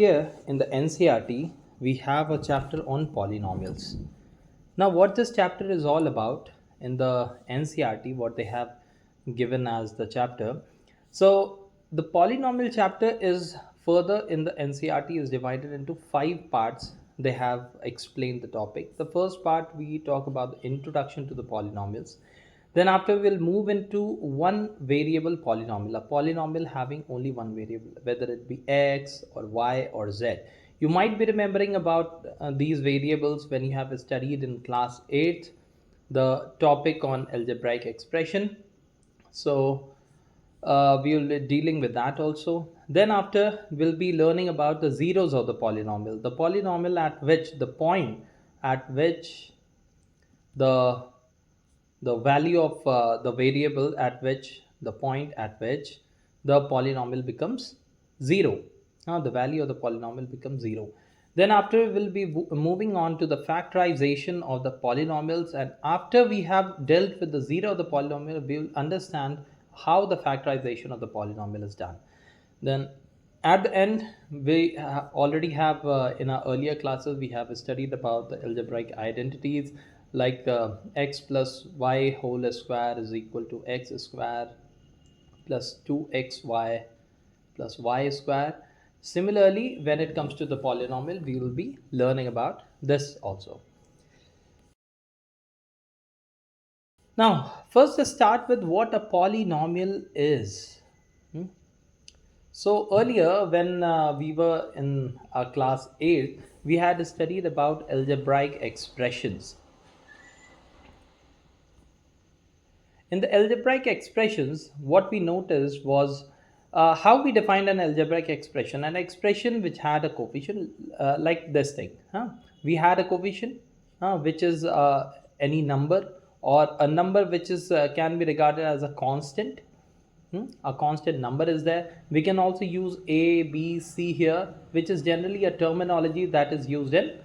here in the NCERT, we have a chapter on polynomials. Now, what this chapter is all about in the NCERT, what they have given as the chapter. So, the polynomial chapter is further in the NCERT is divided into 5 parts. They have explained the topic. The first part we talk about the introduction to the polynomials. Then after we'll move into one variable polynomial, a polynomial having only one variable, whether it be x or y or z. You might be remembering about these variables when you have studied in class 8 the topic on algebraic expression. So we will be dealing with that also. Then after we'll be learning about the zeros of the polynomial at which the point at which the value of the variable at which the point at which the polynomial becomes 0. The value of the polynomial becomes 0. Then after we'll be moving on to the factorization of the polynomials, and after we have dealt with the 0 of the polynomial, we will understand how the factorization of the polynomial is done. Then at the end, we already have in our earlier classes we have studied about the algebraic identities, like x plus y whole square is equal to x square plus 2xy plus y square. Similarly, when it comes to the polynomial, we will be learning about this also. Now, first let's start with what a polynomial is. So earlier, when we were in class 8, we had studied about algebraic expressions. In the algebraic expressions, what we noticed was how we defined an algebraic expression, an expression which had a coefficient like this thing. We had a coefficient which is any number, or a number which is can be regarded as a constant. A constant number is there. We can also use a, b, c here, which is generally a terminology that is used in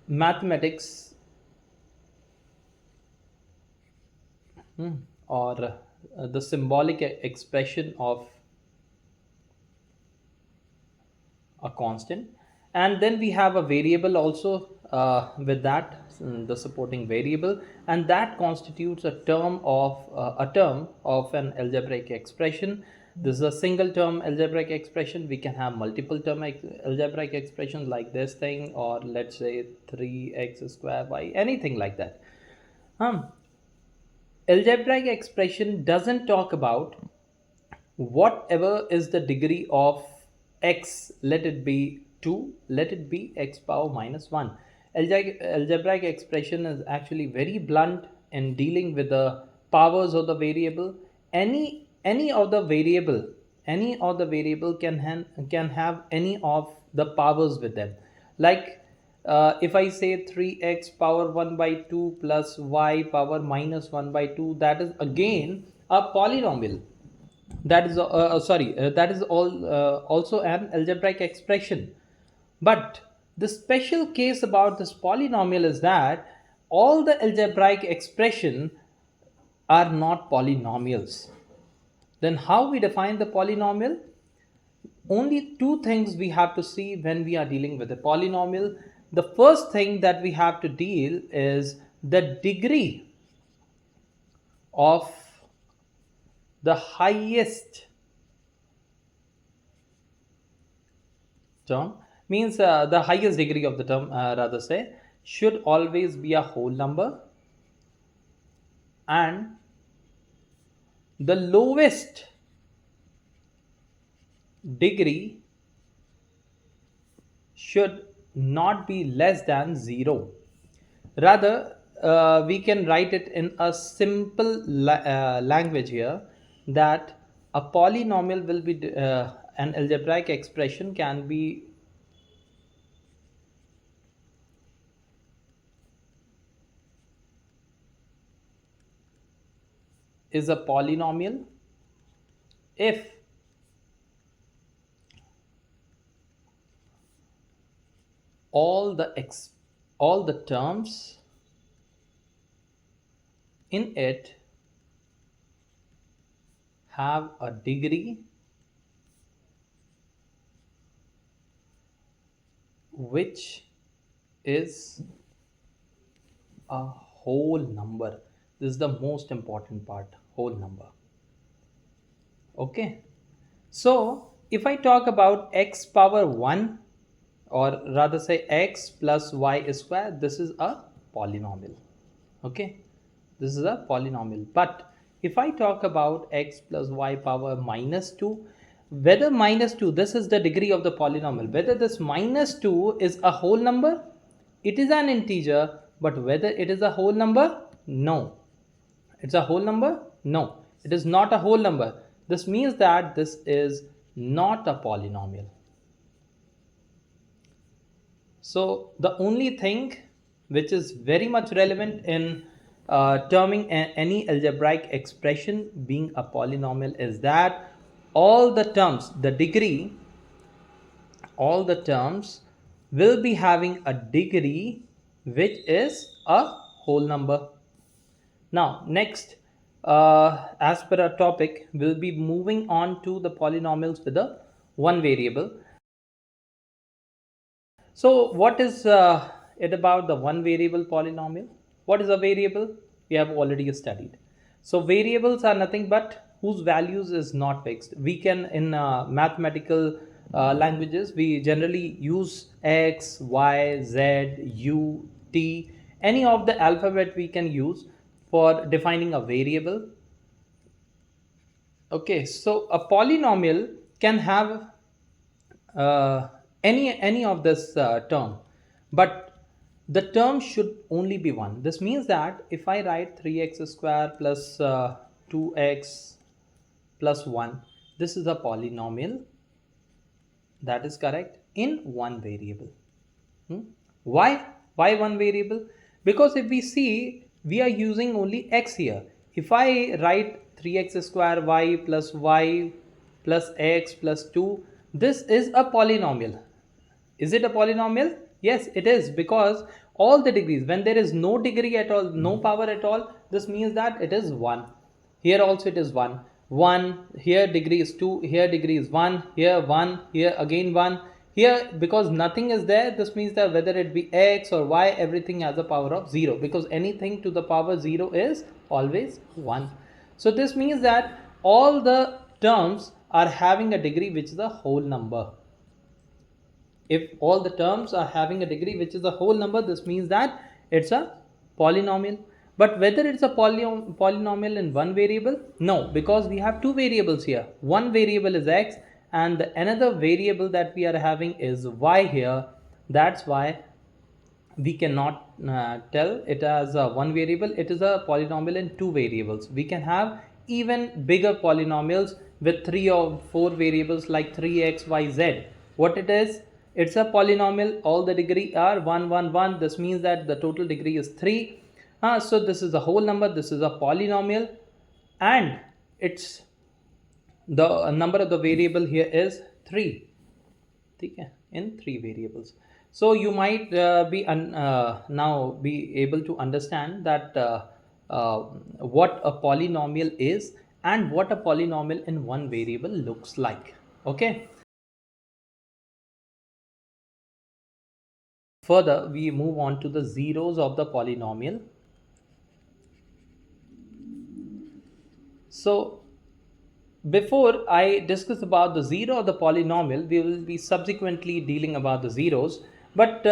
mathematics or the symbolic expression of a constant. And then we have a variable also with that the supporting variable, and that constitutes a term of an algebraic expression. This is a single term algebraic expression. We can have multiple term algebraic expressions like this thing, or let's say 3x square y, anything like that. Algebraic expression doesn't talk about whatever is the degree of x, let it be 2, let it be x power minus 1. Algebraic expression is actually very blunt in dealing with the powers of the variable. Any of the variable can have any of the powers with them. Like if I say 3x power 1 by 2 plus y power minus 1 by 2, that is again a polynomial. That is that is also an algebraic expression. But the special case about this polynomial is that all the algebraic expression are not polynomials. Then how we define the polynomial? Only two things we have to see when we are dealing with a polynomial. The first thing that we have to deal is the degree of the highest term, means the highest degree of the term rather say should always be a whole number, and the lowest degree should not be less than 0. Rather, we can write it in a simple language here, that a polynomial will be an algebraic expression can be is a polynomial if all the terms in it have a degree which is a whole number. This is the most important part, whole number. Okay. So if I talk about x power 1, or rather say x plus y square, this is a polynomial. Okay. This is a polynomial. But if I talk about x plus y power minus 2, whether minus 2, this is the degree of the polynomial, whether this minus 2 is a whole number, it is an integer, but whether it is a whole number, no. It's a whole number? No, it is not a whole number. This means that this is not a polynomial. So the only thing which is very much relevant in terming any algebraic expression being a polynomial is that all the terms, the degree, all the terms will be having a degree which is a whole number. Now, next, as per our topic, we'll be moving on to the polynomials with a one variable. So, what is it about the one variable polynomial? What is a variable? We have already studied. So, variables are nothing but whose values is not fixed. We can, in mathematical languages, we generally use x, y, z, u, t, any of the alphabet we can use for defining a variable. Okay, so a polynomial can have any of this term, but the term should only be one. This means that if I write 3x square plus 2x plus 1, this is a polynomial. That is correct, in one variable. Why one variable? Because if we see, we are using only x here. If I write 3x square y plus x plus 2, this is a polynomial. Is it a polynomial? Yes, it is, because all the degrees, when there is no degree at all, no power at all, this means that it is 1. Here also it is 1. 1, here degree is 2, here degree is 1, here 1, here again 1. Here, because nothing is there, this means that whether it be x or y, everything has a power of 0, because anything to the power 0 is always 1. So this means that all the terms are having a degree which is a whole number. If all the terms are having a degree which is a whole number, this means that it's a polynomial. But whether it's a polynomial in one variable? No, because we have two variables here. One variable is x and another variable that we are having is y here. That's why we cannot tell it as one variable. It is a polynomial in two variables. We can have even bigger polynomials with 3 or 4 variables like 3x, y, z. What it is? It's a polynomial. All the degree are 1, 1, 1. This means that the total degree is 3. So this is a whole number. This is a polynomial, and it's the number of the variable here is 3. Okay, in 3 variables. So you might now be able to understand that what a polynomial is and what a polynomial in one variable looks like. Okay. Further, we move on to the zeros of the polynomial. So before I discuss about the zero of the polynomial, we will be subsequently dealing about the zeros. But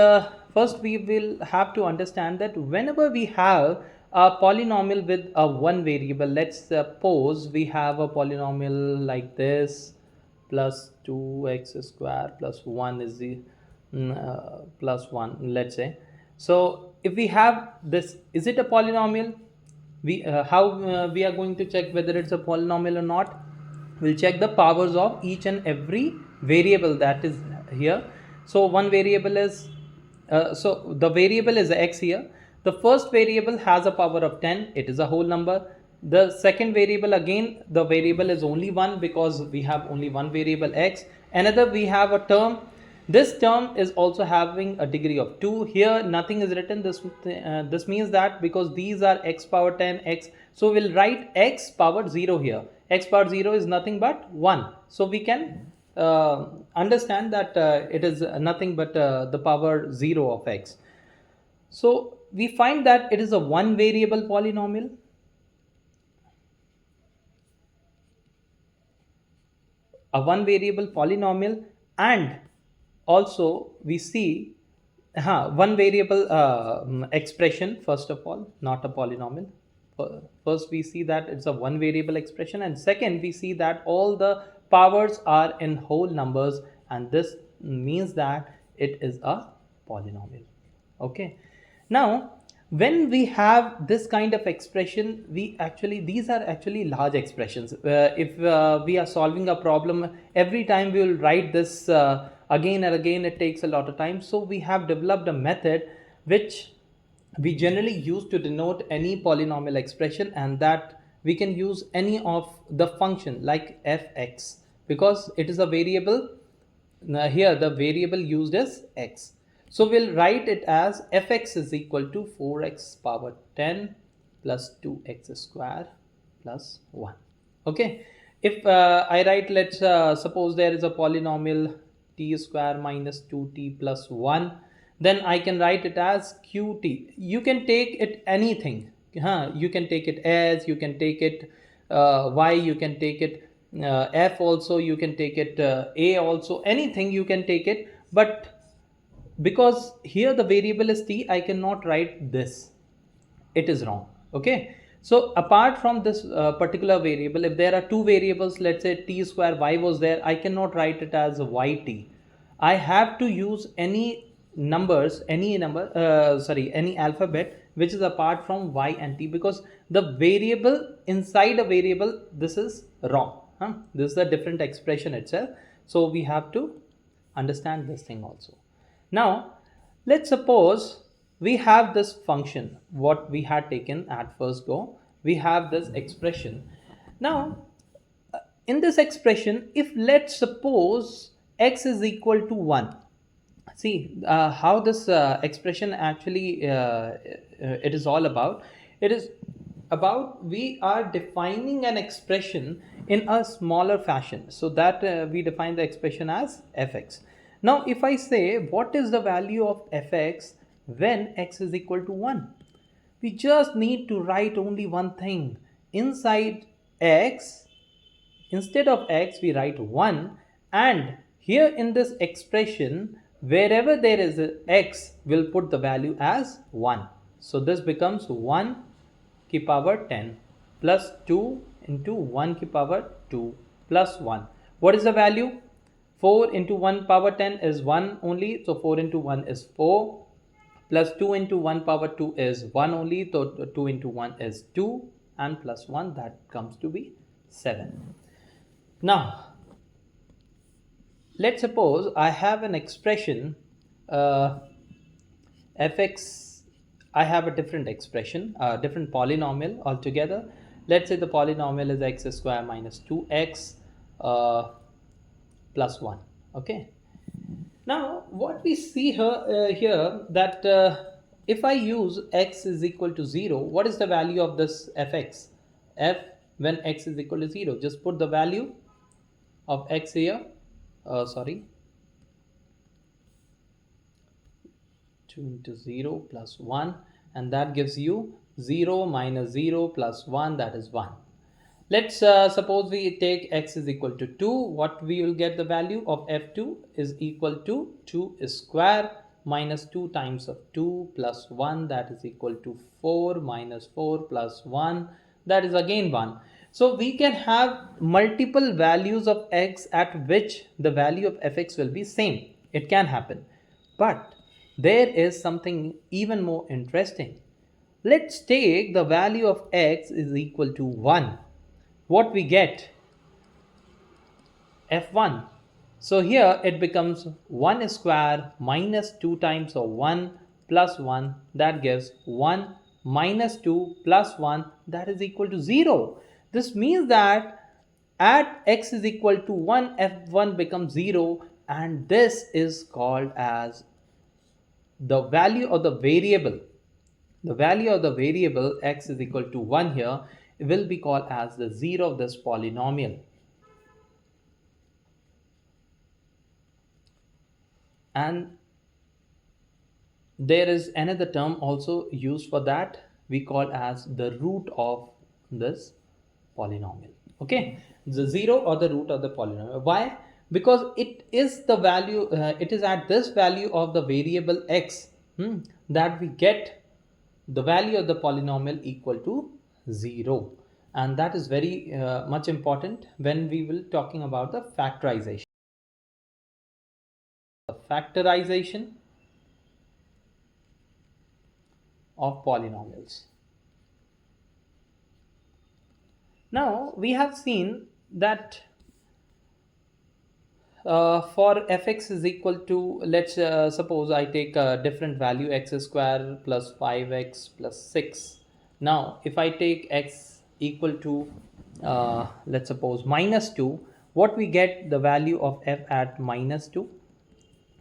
first we will have to understand that whenever we have a polynomial with a one variable, let's suppose we have a polynomial like this, plus 2x square plus 1 is the plus 1, let's say. So if we have this, is it a polynomial? We how we are going to check whether it's a polynomial or not? We'll check the powers of each and every variable that is here. So one variable is so the variable is x here. The first variable has a power of 10. It is a whole number. The second variable, again the variable is only 1 because we have only one variable x. Another, we have a term. This term is also having a degree of 2. Here nothing is written. This means that because these are x power 10 x, so we'll write x power 0 here. X power 0 is nothing but 1. So we can understand that it is nothing but the power 0 of x. So we find that it is a one variable polynomial. A one variable polynomial, and also we see one variable expression, first of all, not a polynomial. First we see that it's a one variable expression, and second we see that all the powers are in whole numbers, and this means that it is a polynomial. Okay, now when we have this kind of expression, we actually, these are actually large expressions. If we are solving a problem, every time we will write this again and again, it takes a lot of time. So we have developed a method which we generally use to denote any polynomial expression, and that we can use any of the function like fx, because it is a variable. Now here the variable used is x. So we'll write it as fx is equal to 4x power 10 plus 2x square plus 1. Okay. If I write, let's suppose there is a polynomial t square minus 2t plus 1, then I can write it as qt. You can take it anything. You can take it as, you can take it y, you can take it f also, you can take it a also, anything you can take it. But because here the variable is t, I cannot write this. It is wrong. Okay. So apart from this particular variable, if there are two variables, let's say t square y was there, I cannot write it as yt. I have to use any numbers, any number, any alphabet which is apart from y and t, because the variable inside a variable, this is wrong. This is a different expression itself. So we have to understand this thing also. Now let's suppose we have this function, what we had taken at first go. We have this expression. Now in this expression, if let's suppose x is equal to 1, see how this expression actually it is all about. It is about, we are defining an expression in a smaller fashion, so that we define the expression as fx. Now if I say what is the value of fx when x is equal to 1, we just need to write only one thing. Inside x, instead of x we write 1, and here in this expression, wherever there is a x, we'll put the value as 1. So this becomes 1 की power 10 plus 2 into 1 की power 2 plus 1. What is the value? 4 into 1 power 10 is 1 only, so 4 into 1 is 4, plus 2 into 1 power 2 is 1 only, so 2 into 1 is 2, and plus 1, that comes to be 7. Now let's suppose I have an expression fx. I have a different expression, a different polynomial altogether. Let's say the polynomial is x square minus 2x plus 1. Okay. Now what we see here that if I use x is equal to 0, what is the value of this fx? F when x is equal to 0, just put the value of x here. 2 into 0 plus 1, and that gives you 0 minus 0 plus 1, that is 1. Let's suppose we take x is equal to 2. What we will get the value of f2 is equal to 2 square minus 2 times of 2 plus 1, that is equal to 4 minus 4 plus 1, that is again 1. So we can have multiple values of x at which the value of fx will be same. It can happen. But there is something even more interesting. Let's take the value of x is equal to 1. What we get? f1. So here it becomes 1 square minus 2 times of 1 plus 1, that gives 1 minus 2 plus 1, that is equal to 0. This means that at x is equal to 1, f1 becomes 0, and this is called as the value of the variable. The value of the variable x is equal to 1 here will be called as the 0 of this polynomial. And there is another term also used for that, we call as the root of this polynomial. Okay, the zero or the root of the polynomial. Why? Because it is the value, it is at this value of the variable x, that we get the value of the polynomial equal to 0. And that is very much important when we will talking about the factorization. The factorization of polynomials. Now we have seen that for fx is equal to, let's suppose I take a different value, x square plus 5x plus 6. Now if I take x equal to let's suppose minus 2, what we get the value of f at minus 2,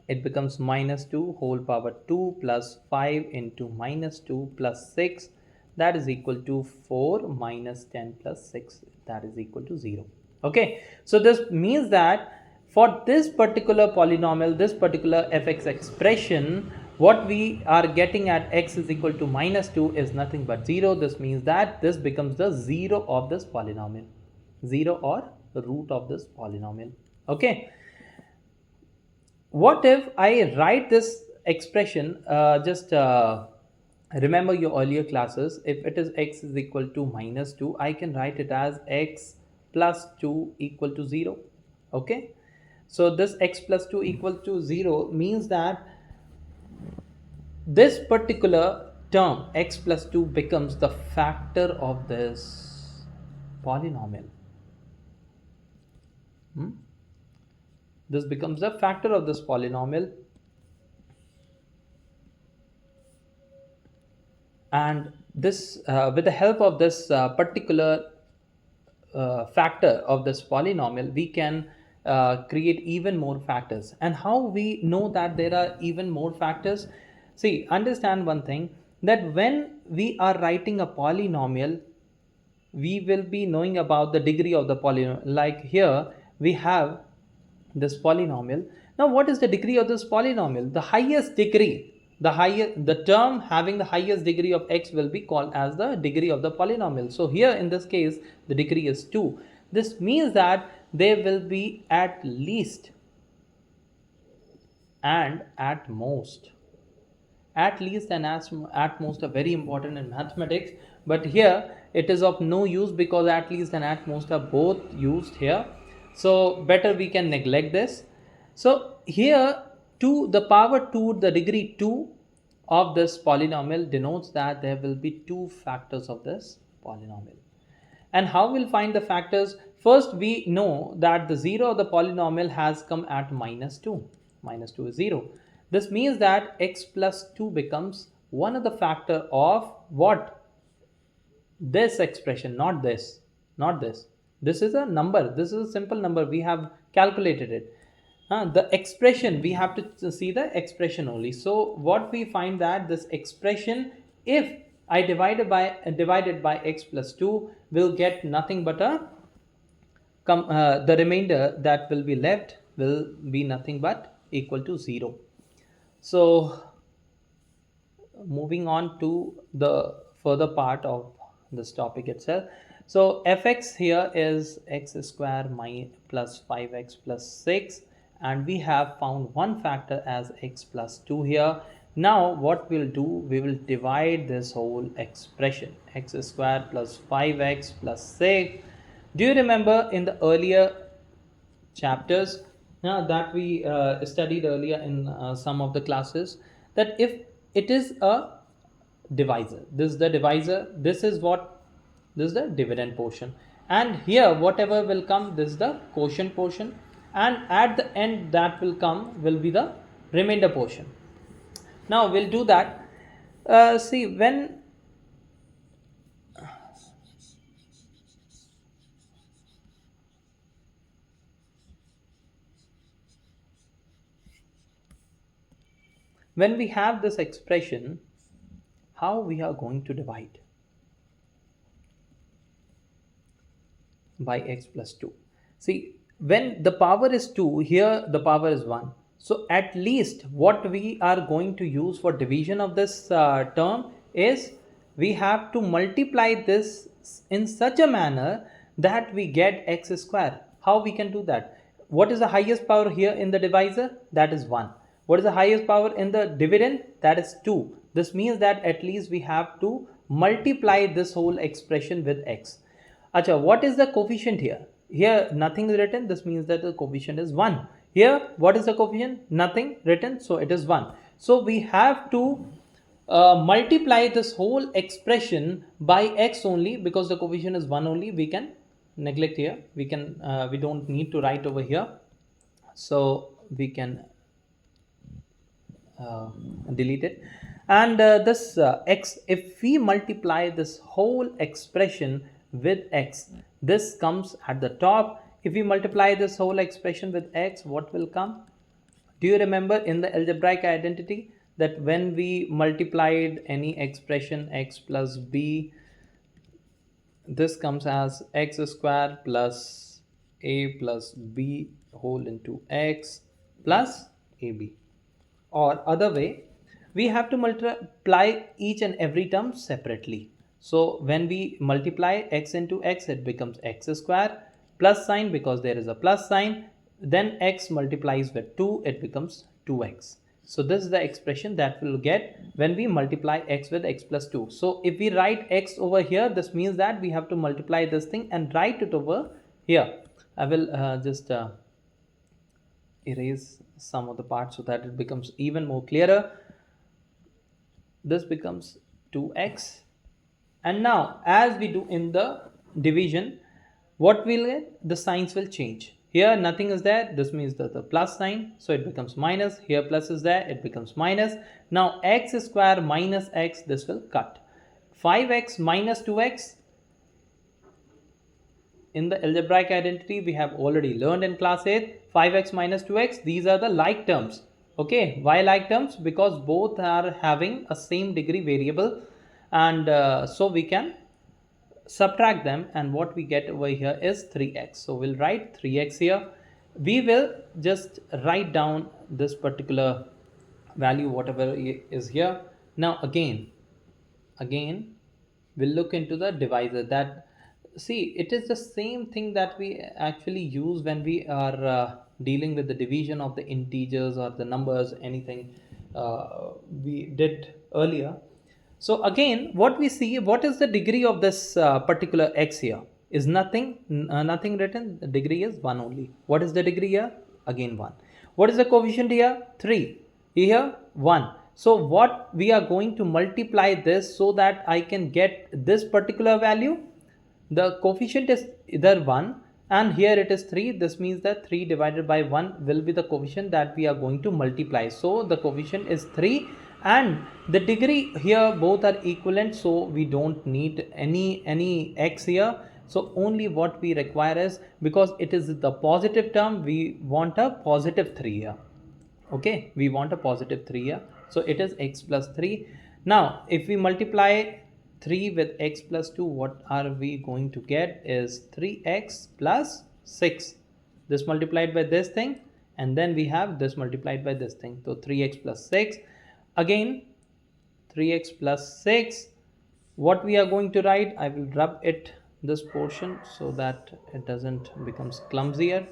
it becomes minus 2 whole power 2 plus 5 into minus 2 plus 6, that is equal to 4 minus 10 plus 6, that is equal to 0. Okay, so this means that for this particular polynomial, this particular fx expression, what we are getting at x is equal to minus 2 is nothing but 0. This means that this becomes the 0 of this polynomial, 0 or root of this polynomial. Okay, what if I write this expression, just remember your earlier classes, if it is x is equal to minus 2, I can write it as x plus 2 equal to 0. Okay, so this x plus 2 equal to 0 means that this particular term x plus 2 becomes the factor of this polynomial. This becomes the factor of this polynomial, and this with the help of this particular factor of this polynomial, we can create even more factors. And how we know that there are even more factors? See, understand one thing, that when we are writing a polynomial, we will be knowing about the degree of the polynomial. Like here we have this polynomial. Now what is the degree of this polynomial? The highest degree, the term having the highest degree of x will be called as the degree of the polynomial. So here in this case the degree is 2. This means that there will be at least and at most. At least and at most are very important in mathematics, but here it is of no use because at least and at most are both used here, so better we can neglect this. So here 2 the power 2, the degree 2 of this polynomial denotes that there will be two factors of this polynomial. And how we'll find the factors? First, we know that the 0 of the polynomial has come at minus 2. Minus 2 is 0. This means that x plus 2 becomes one of the factor of what? This expression, not this. Not this. This is a number. This is a simple number. We have calculated it. The expression, we have to see the expression only. So what we find that this expression, if I divided by x plus 2, will get nothing but the remainder that will be left will be nothing but equal to 0. So moving on to the further part of this topic itself. So fx here is x square plus 5x plus 6, and we have found one factor as x plus 2 here. Now what we'll do, we will divide this whole expression, x square plus 5x plus 6. Do you remember in the earlier chapters that we studied earlier in some of the classes, that if it is a divisor, this is the divisor, this is what, this is the dividend portion, and here whatever will come, this is the quotient portion, and at the end that will come will be the remainder portion. Now we'll do that. See, when we have this expression, how we are going to divide? By x plus 2. See, when the power is 2, here the power is 1. So at least what we are going to use for division of this term is we have to multiply this in such a manner that we get x square. How we can do that? What is the highest power here in the divisor? That is 1. What is the highest power in the dividend? That is 2. This means that at least we have to multiply this whole expression with x. Acha, what is the coefficient here? Here nothing is written. This means that the coefficient is 1. Here, what is the coefficient? Nothing written. So it is 1. So we have to multiply this whole expression by x only, because the coefficient is 1 only. We can neglect here. We don't need to write over here. So we can delete it. And this x, if we multiply this whole expression with x, this comes at the top. If we multiply this whole expression with x, what will come? Do you remember in the algebraic identity that when we multiplied any expression x plus b, this comes as x square plus a plus b whole into x plus ab. Or other way, we have to multiply each and every term separately. So when we multiply x into x, it becomes x square, plus sign because there is a plus sign, then x multiplies with 2, it becomes 2x. So this is the expression that we'll get when we multiply x with x plus 2. So if we write x over here, this means that we have to multiply this thing and write it over here. I will just erase some of the parts so that it becomes even more clearer. This becomes 2x, and now as we do in the division, what will get? The signs will change. Here nothing is there, this means that the plus sign, so it becomes minus. Here plus is there, it becomes minus. Now x square minus x, this will cut. 5x minus 2x, in the algebraic identity we have already learned in class 8. 5x minus 2x, these are the like terms. Okay, why like terms? Because both are having a same degree variable, and so we can subtract them, and what we get over here is 3x. So we'll write 3x here. We will just write down this particular value, whatever is here. Now again we'll look into the divisor. That, see, it is the same thing that we actually use when we are dealing with the division of the integers or the numbers, anything we did earlier. So again, what we see, what is the degree of this particular x here? Is nothing written. The degree is 1 only. What is the degree here? Again 1. What is the coefficient here? 3. Here 1. So what we are going to multiply this so that I can get this particular value? The coefficient is either 1 and here it is 3. This means that 3 divided by 1 will be the coefficient that we are going to multiply. So the coefficient is 3 and the degree here both are equivalent, so we don't need any x here. So only what we require is, because it is the positive term, we want a positive 3 here. Okay, we want a positive 3 here. So it is x plus 3. Now if we multiply 3 with x plus 2, what are we going to get is 3x plus 6. This multiplied by this thing, and then we have this multiplied by this thing. So 3x plus 6. Again 3x plus 6. What we are going to write, I will rub it this portion so that it doesn't becomes clumsier.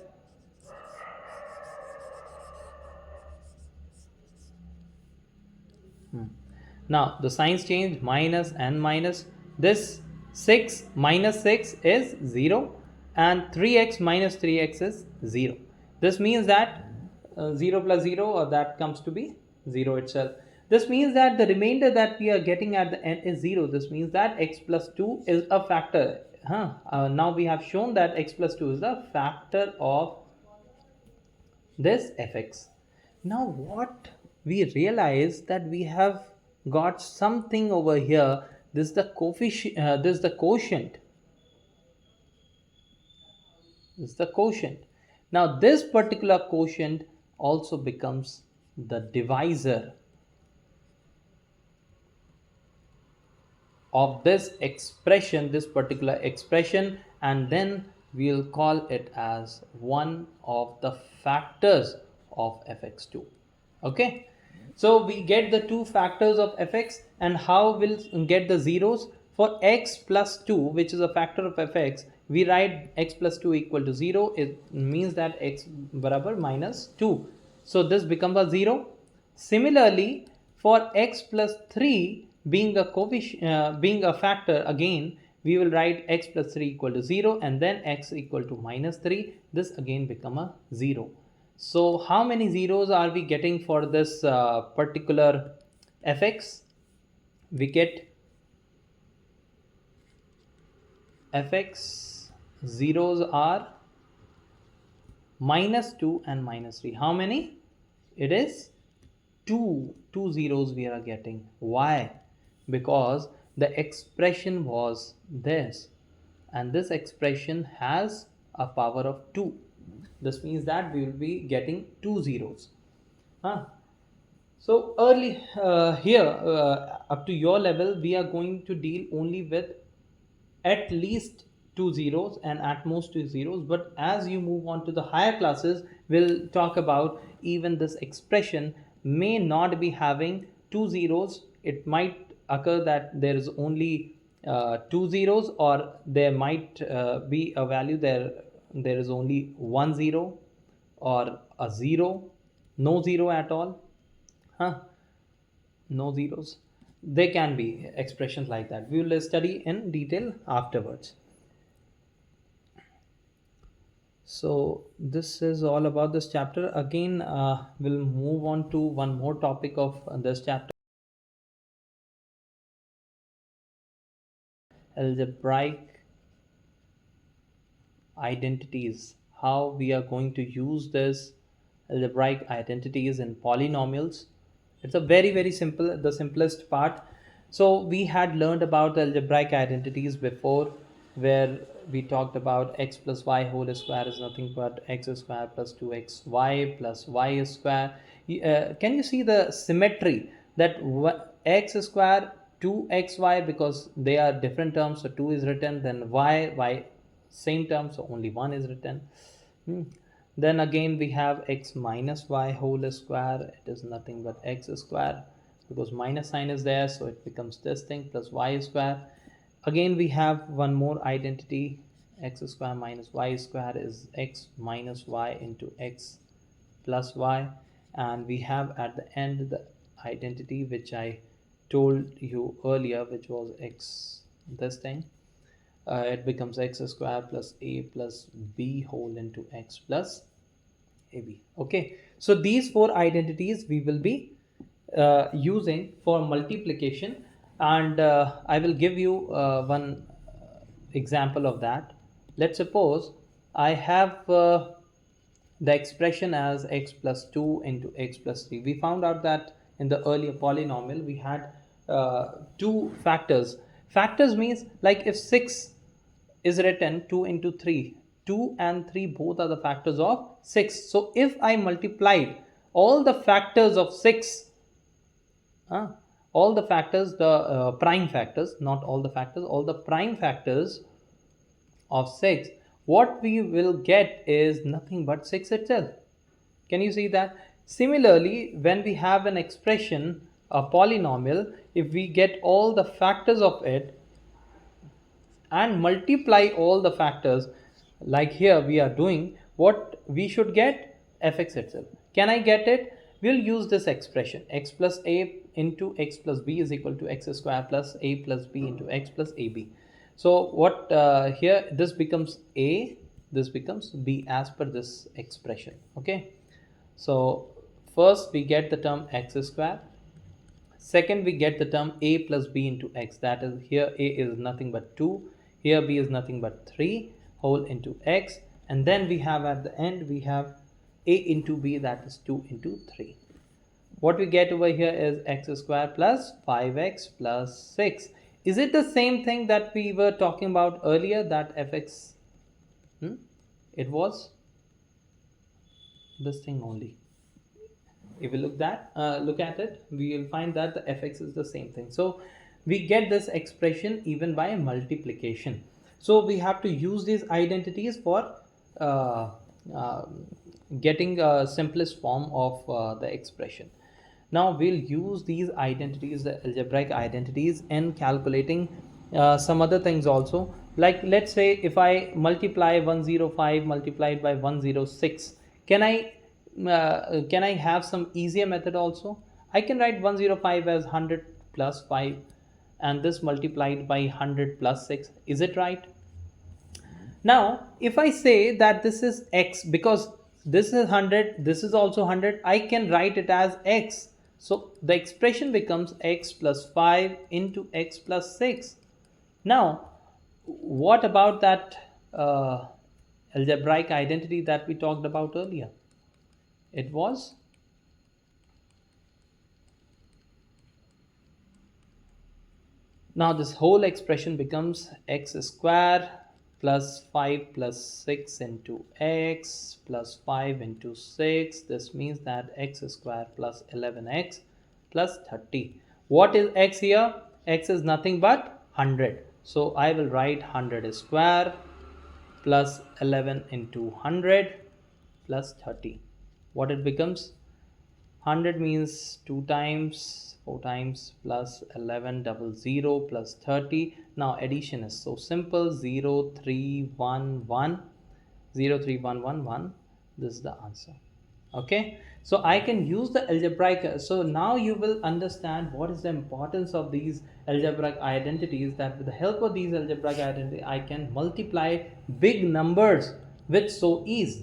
Now the signs change, minus and minus. This 6 minus 6 is 0 and 3x minus 3x is 0. This means that 0 plus 0, or that comes to be 0 itself. This means that the remainder that we are getting at the end is 0. This means that x plus 2 is a factor. Now we have shown that x plus 2 is a factor of this fx. Now what we realize, that we have got something over here. This is the coefficient, this is the quotient. This is the quotient. Now this particular quotient also becomes the divisor of this expression, this particular expression, and then we'll call it as one of the factors of fx2. Okay, so we get the two factors of fx, and how we'll get the zeros for x plus 2, which is a factor of fx. We write x plus 2 equal to 0. It means that x barabar minus 2, so this becomes a 0. Similarly, for x plus 3 being a coefficient, being a factor, again we will write x plus 3 equal to 0, and then x equal to minus 3. This again become a 0. So how many zeros are we getting for this particular fx? We get fx zeros are minus 2 and minus 3. How many? It is two zeros we are getting. Why? Because the expression was this, and this expression has a power of 2. This means that we will be getting two zeros. So early here up to your level, we are going to deal only with at least two zeros and at most two zeros. But as you move on to the higher classes, we'll talk about even this expression may not be having two zeros. It might occur that there is only two zeros, or there might be a value there is only 1 0, or a 0, no zero at all. No zeros. They can be expressions like that. We will study in detail afterwards. So this is all about this chapter. Again, we'll move on to one more topic of this chapter: algebraic identities. How we are going to use this algebraic identities in polynomials. It's a very simple, the simplest part. So we had learned about the algebraic identities before, where we talked about x plus y whole square is nothing but x square plus 2xy plus y square. Can you see the symmetry that x square 2xy, because they are different terms, so 2 is written, then y same term, so only 1 is written. Then again we have x minus y whole square. It is nothing but x square, because minus sign is there, so it becomes this thing, plus y square. Again we have one more identity: x square minus y square is x minus y into x plus y. And we have at the end the identity which I told you earlier, which was x, this thing. It becomes x square plus a plus b whole into x plus ab. Okay, so these four identities we will be using for multiplication, and I will give you one example of that. Let's suppose I have the expression as x plus 2 into x plus 3. We found out that in the earlier polynomial we had two factors. Factors means, like, if 6 is written 2 into 3, 2 and 3 both are the factors of 6. So if I multiplied all the factors of 6, all the factors, the prime factors, not all the factors, all the prime factors of 6, what we will get is nothing but 6 itself. Can you see that? Similarly, when we have an expression, a polynomial, if we get all the factors of it and multiply all the factors, like here we are doing, what we should get? Fx itself. Can I get it? We'll use this expression: x plus a into x plus b is equal to x square plus a plus b into x plus ab. So what here, this becomes a, this becomes b as per this expression. Okay, so first we get the term x square. Second, we get the term a plus b into x, that is, here a is nothing but 2, here b is nothing but 3 whole into x, and then we have at the end we have a into b, that is 2 into 3. What we get over here is x square plus 5x plus 6. Is it the same thing that we were talking about earlier, that fx? It was this thing only. If we look at it, we will find that the fx is the same thing. So we get this expression even by multiplication. So we have to use these identities for getting a simplest form of the expression. Now we'll use these identities, the algebraic identities, in calculating some other things also. Like let's say if I multiply 105 multiplied by 106, can I have some easier method also? I can write 105 as 100 plus 5, and this multiplied by 100 plus 6. Is it right? Now, if I say that this is x, because this is 100, this is also 100, I can write it as x. So the expression becomes x plus 5 into x plus 6. Now, what about that algebraic identity that we talked about earlier? It was, now this whole expression becomes x square plus 5 plus 6 into x plus 5 into 6. This means that x square plus 11x plus 30. What is x here? X is nothing but 100. So I will write 100 square plus 11 into 100 plus 30. What it becomes? 100 means 2 times 4 times plus 11 double 0 plus 30. Now addition is so simple. 0 3 1 1 0 3 1 1 1. This is the answer. Okay, so I can use the algebraic. So now you will understand what is the importance of these algebraic identities, that with the help of these algebraic identities I can multiply big numbers with so ease.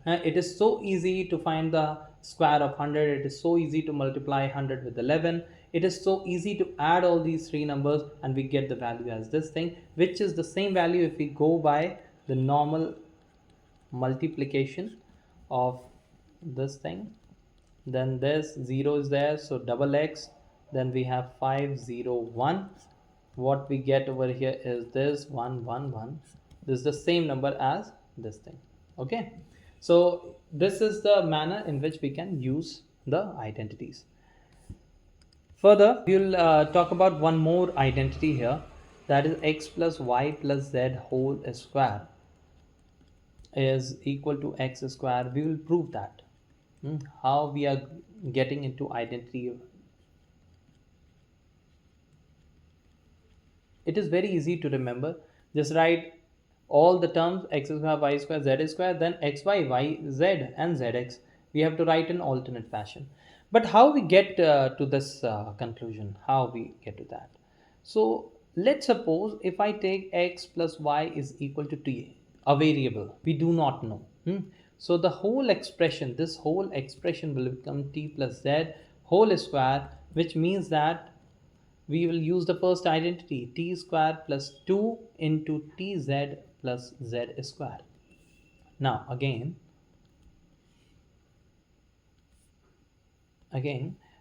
It is so easy to find the square of 100. It is so easy to multiply 100 with 11. It is so easy to add all these three numbers and we get the value as this thing, which is the same value if we go by the normal multiplication of this thing. Then this 0 is there, so double x. Then we have 5 0 1. What we get over here is this 1 1 1. This is the same number as this thing. Okay, so this is the manner in which we can use the identities. Further, we will talk about one more identity here, that is x plus y plus z whole square is equal to x square. We will prove that. How we are getting into identity? It is very easy to remember. Just write all the terms x square, y square, z square, then x y, y z and zx. We have to write in alternate fashion. But how we get to this conclusion? How we get to that? So let's suppose if I take x plus y is equal to t, a variable we do not know. So the whole expression, this whole expression will become t plus z whole square, which means that we will use the first identity, t square plus 2 into tz plus z square. Now again,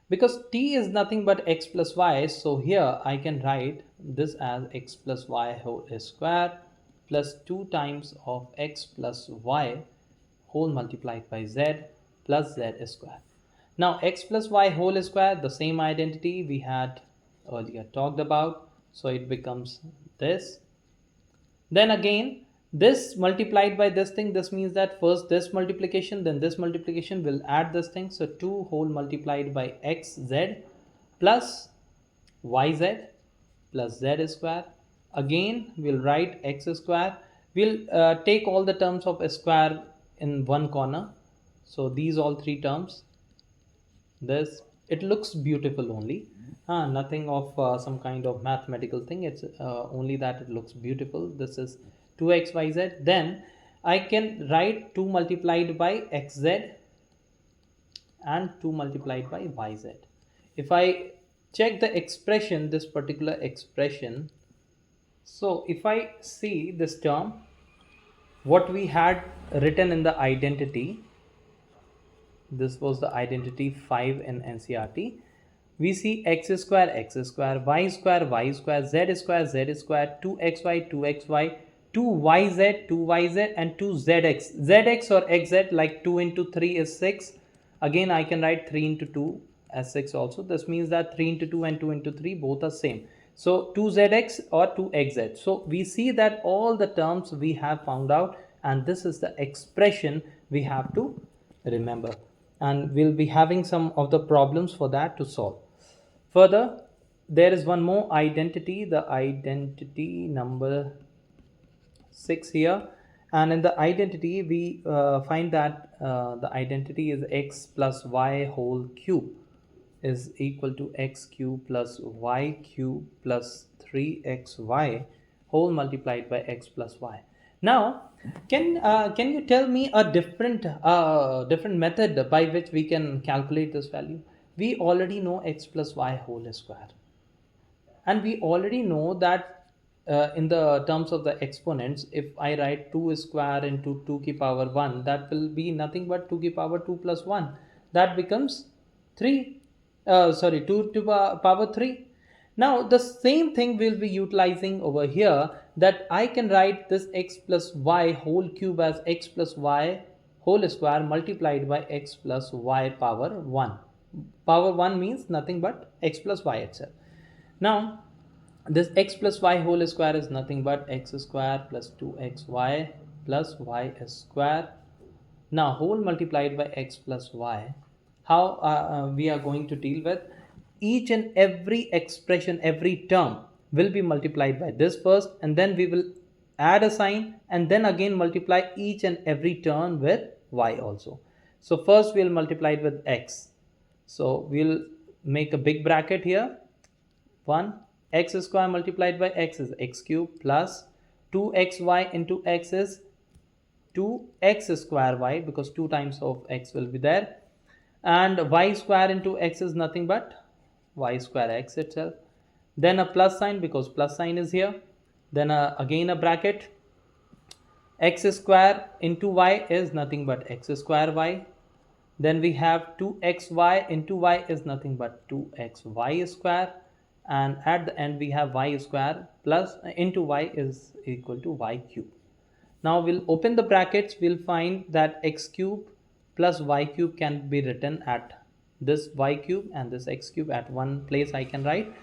because t is nothing but x plus y, so here I can write this as x plus y whole square plus 2 times of x plus y whole multiplied by z plus z square. Now x plus y whole square, the same identity we had earlier talked about, so it becomes this. Then again this multiplied by this thing, this means that first this multiplication, then this multiplication will add this thing, so 2 whole multiplied by xz plus yz plus z square. Again we'll write x square. We'll take all the terms of a square in one corner, so these all three terms. This, it looks beautiful only, nothing of some kind of mathematical thing. It's only that it looks beautiful. This is 2xyz. Then I can write 2 multiplied by xz and 2 multiplied by yz. If I check the expression, this particular expression, so if I see this term, what we had written in the identity, this was the identity 5 in NCERT. We see x square, y square, z square, z square, 2xy, 2xy, 2yz, 2yz and 2zx. Zx or xz, like 2 into 3 is 6. Again I can write 3 into 2 as 6 also. This means that 3 into 2 and 2 into 3 both are same. So 2zx or 2xz. So we see that all the terms we have found out, and this is the expression we have to remember, and we'll be having some of the problems for that to solve. Further, there is one more identity, the identity number 6 here, and in the identity we find that the identity is x plus y whole cube is equal to x cube plus y cube plus 3xy whole multiplied by x plus y. Now, can you tell me a different method by which we can calculate this value? We already know x plus y whole square, and we already know that in the terms of the exponents, if I write 2 square into 2 ki power 1, that will be nothing but 2 ki power 2 plus 1, that becomes 3, sorry, 2 to power 3. Now the same thing will be utilizing over here, that I can write this x plus y whole cube as x plus y whole square multiplied by x plus y power 1. Power 1 means nothing but x plus y itself. Now, this x plus y whole square is nothing but x square plus 2xy plus y square. Now, whole multiplied by x plus y. How we are going to deal with each and every expression, every term will be multiplied by this first, and then we will add a sign and then again multiply each and every term with y also. So first we'll multiply it with x. So we'll make a big bracket here. 1 x square multiplied by x is x cube plus 2xy into x is 2x square y, because 2 times of x will be there, and y square into x is nothing but y square x itself. Then a plus sign, because plus sign is here. Then again a bracket. X square into y is nothing but x square y. Then we have 2xy into y is nothing but 2xy square, and at the end we have y square plus into y is equal to y cube. Now we'll open the brackets, we'll find that x cube plus y cube can be written at this y cube, and this x cube at one place I can write.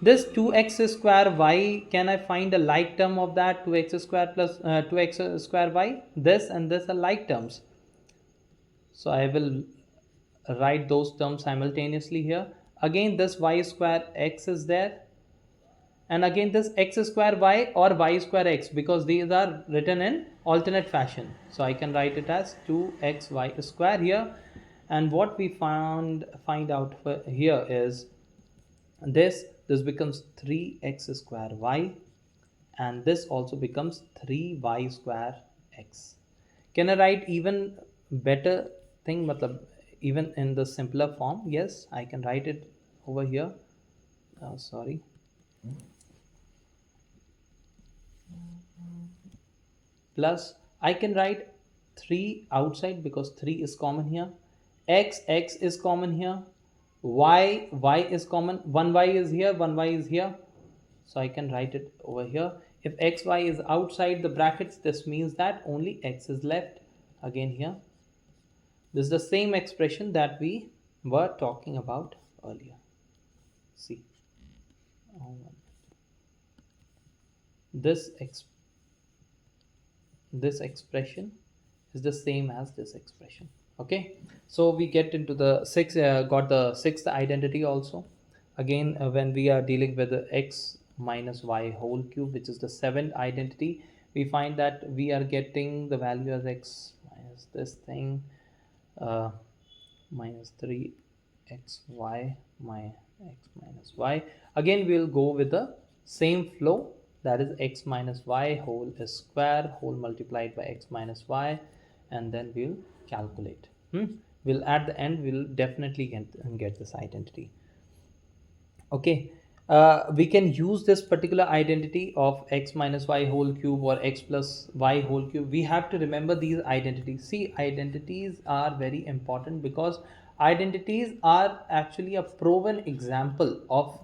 This 2x square y, can I find a like term of that? 2x square plus 2x square y, this and this are like terms. So I will write those terms simultaneously here. Again this y square x is there, and again this x square y or y square x, because these are written in alternate fashion. So I can write it as 2xy square here. And what we find out here is this becomes 3x square y, and this also becomes 3y square x. Can I write even better thing, matlab even in the simpler form? Yes, I can write it over here. Sorry. Plus I can write 3 outside because 3 is common here. X is common here. Y is common. 1y is here, 1y is here. So I can write it over here. If xy is outside the brackets, this means that only x is left again here. This is the same expression that we were talking about earlier. See, this expression is the same as this expression. Okay, so we get into the got the sixth identity also. Again, when we are dealing with the x minus y whole cube, which is the seventh identity, we find that we are getting the value as x minus this thing, minus 3xy my x minus y. Again we'll go with the same flow, that is x minus y whole square whole multiplied by x minus y, and then we'll calculate. We'll at the end we'll definitely get this identity. Okay, we can use this particular identity of x minus y whole cube or x plus y whole cube. We have to remember these identities. See, identities are very important because identities are actually a proven example of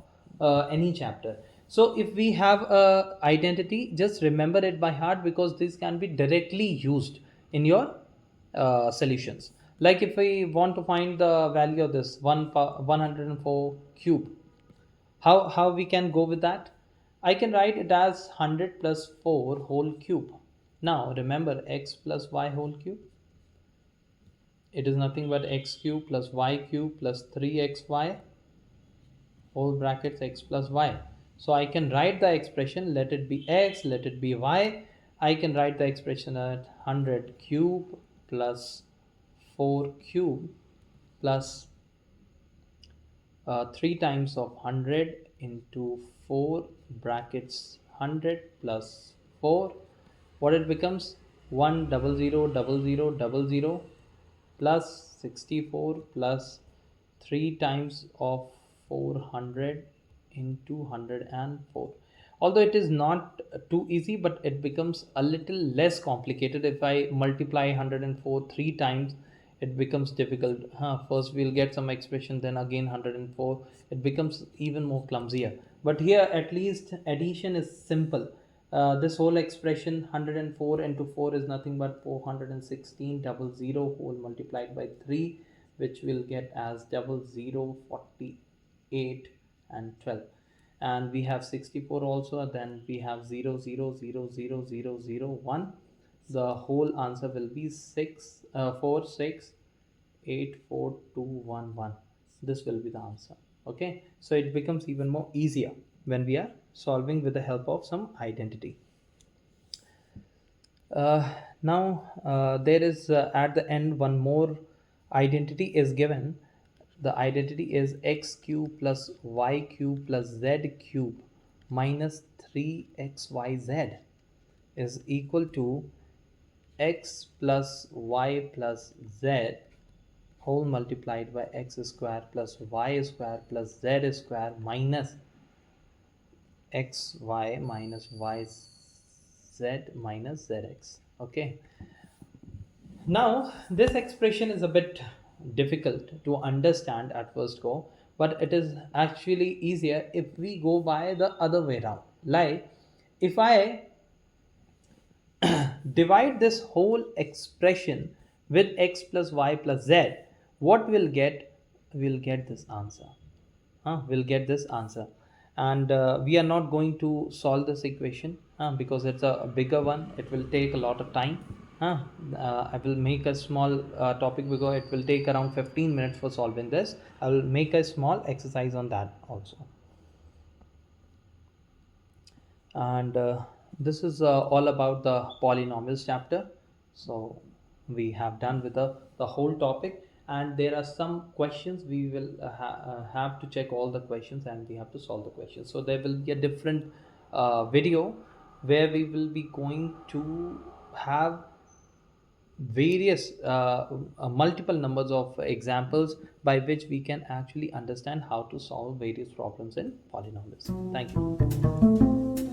any chapter. So if we have a identity, just remember it by heart, because this can be directly used in your solutions. Like if we want to find the value of this 104 cube, how we can go with that? I can write it as 100 plus 4 whole cube. Now remember x plus y whole cube. it is nothing but x cube plus y cube plus 3xy whole brackets x plus y. So I can write the expression, let it be x, let it be y. I can write the expression at 100 cube plus 4 cube plus 3 times of 100 into 4 brackets 100 plus 4, what it becomes, 1000000 plus 64 plus 3 times of 400 into 104. Although it is not too easy, but it becomes a little less complicated. If I multiply 104 three times, it becomes difficult. First we'll get some expression, then again 104. It becomes even more clumsier. But here at least addition is simple. This whole expression 104 into 4 is nothing but 416 double zero whole multiplied by 3, which will get as double zero 48 and 12. And we have 64 also, then we have 0 0 0 0 0 0 0 1. The whole answer will be 4 6 8 4 2 1 1. This will be the answer. Okay, so it becomes even more easier when we are solving with the help of some identity. Now there is at the end one more identity is given. The identity is x cube plus y cube plus z cube minus 3xyz is equal to x plus y plus z whole multiplied by x square plus y square plus z square minus xy minus yz minus zx. Okay, now this expression is a bit difficult to understand at first go, but it is actually easier if we go by the other way around. Like if I divide this whole expression with x plus y plus z, what we'll get, we'll get this answer. We'll get this answer. And we are not going to solve this equation because it's a bigger one. It will take a lot of time. I will make a small topic because it will take around 15 minutes for solving this. I will make a small exercise on that also. And this is all about the polynomials chapter. So we have done with the whole topic, and there are some questions we will have to check all the questions and we have to solve the questions. So there will be a different video where we will be going to have various multiple numbers of examples by which we can actually understand how to solve various problems in polynomials. Thank you.